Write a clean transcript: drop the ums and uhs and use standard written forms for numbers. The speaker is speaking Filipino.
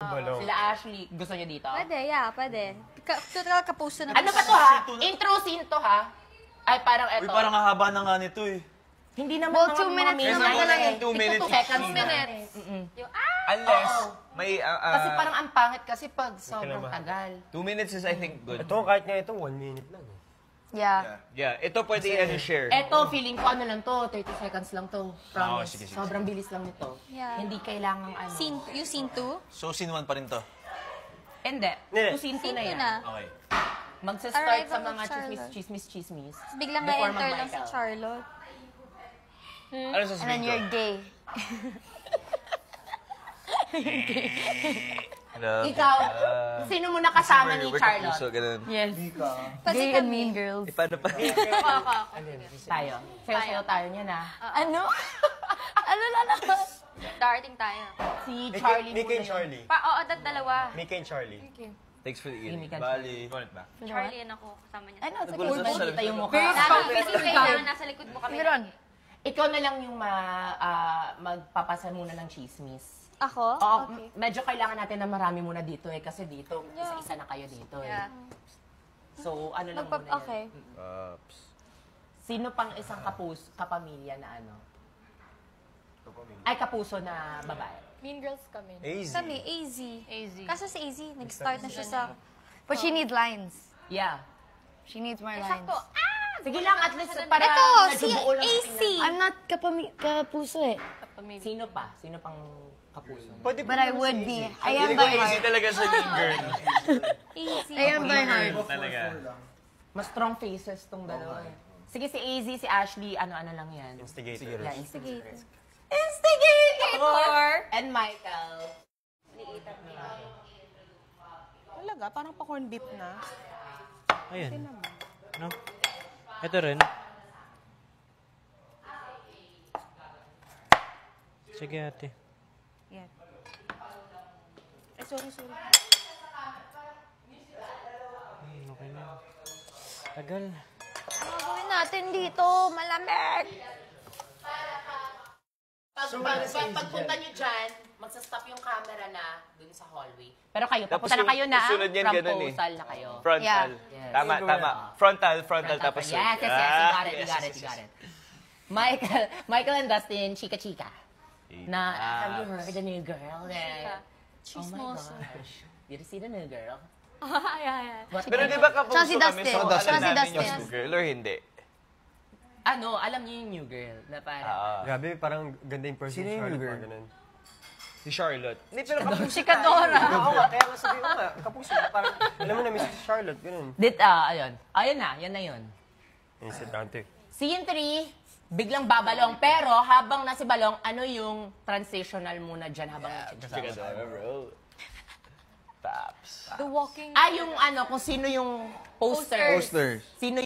Balong. Sila Ashley, gusto niyo dito? Pwede, yeah, pwede. Total kapuso na. Ano ba to ha? Intro scene to ha? Ay, parang eto. Uy, parang hahaba na nga nito eh. Hindi naman Well, mga 2 minutes mga naman Yes, talaga. 2 minutes. 2 seconds each na. minutes. Yung, Unless, Oo. may... Kasi parang ang pangit kasi pag sobrang tagal. 2 minutes is I think good. Ito, kahit nga ito, 1 minute lang. yeah. Yeah, ito pwede share. Eto, feeling ko ano lang to, 30 seconds lang to. Promise. sige, sige. Sobrang bilis lang nito. Yeah. Hindi kailangan ano. Yung scene 2? So, scene 1 pa rin to. Hindi. Hindi. 2 scene 2 Scene na 2 yan. na. Okay. Magsa-start Arrival sa of mga Charlotte. chismis. Biglang Before na-enter lang si mag-Michael. Charlotte. Ano sa And then you're gay. Hello. Ikaw, sino mo nakasama ni Charlotte? So, ganun. Yes. Kasi kami. Girls. Eh, paano pa? Ako. Tayo. Sayo tayo niyan ah. Ano? Ano lalabas? Darting tayo. Si Charlie Mika muna and yun. Charlie. Oo, dalawa. Mika and Charlie. Thanks for the Hindi evening. ka Bali. Gunit ba? Charlie and ako, kasama niya. Ano, sa Nagulat kulay sa kita yung mukha. Kasi kailangan nasa likod mo kami. Meron. Ikaw na lang yung magpapasa muna ng chismis. Ako? Oo, Okay. medyo kailangan natin na marami muna dito eh. Kasi dito, isa-isa na kayo dito eh. Yeah. So, ano lang muna yan. Okay. Sino pang isang kapamilya na ano? Ay, kapuso na babae. Mean Girls kami. Easy. Kami, AZ. AZ. Kaso si AZ, nag-start na siya sa... But she needs lines. Yeah. She needs more lines. Sakto. Sige lang, at least para Ito, si medyo buo lang AC. tingnan. I'm not kapuso eh. Sino pa? Sino pang kapuso? Pwede But I would be. I am Hindi ko by easy heart. talaga sa Mean Girl. AZ. I am by heart. Talaga. Mas strong faces tong dalawa eh. Sige, si AZ, si Ashley, ano-ano lang yan. Instigator. Yeah, instigator. Instigator! And Michael. Talaga, parang pa corn beef na. Ayan. No? Ito rin. Sige ate. Yan. Ay, sorry. Okay na. Tagal. Ano gawin natin dito? Malamig! Pagpunta nyo dyan, magsa-stop yung camera na dun sa hallway. Pero kayo, Tapos papunta na yung kayo na, sunod yan, ganun eh. proposal na kayo. Frontal. Yes. Tama. Frontal, tapos... Yes, you got it. Michael and Dustin, chika-chika. Na, have you heard the new girl? Chismoso. Oh my gosh. Did you see the new girl? Ayan. Pero di ba kapuso Tsaka si kami, Dustin. so Tsaka alam si namin Dustin. yung girl or hindi? Ano, alam niyo yung new girl na parang... Grabe, parang ganda yung person. Sino yung Charlotte, girl? parang ganun. Si Charlotte. Hindi, pero kapuso. Chikadora. Oo nga, kaya nga sabi ko nga, kapuso. Parang, alam mo na, Miss Charlotte, ganun. Ayun. Ayun na, yan na yun. And sit down too. Scene 3, biglang babalong. Pero habang nasi balong, ano yung transitional muna dyan habang Chikadora, bro. Paps. The Walking... yung ano, kung sino yung poster. Posters. Sino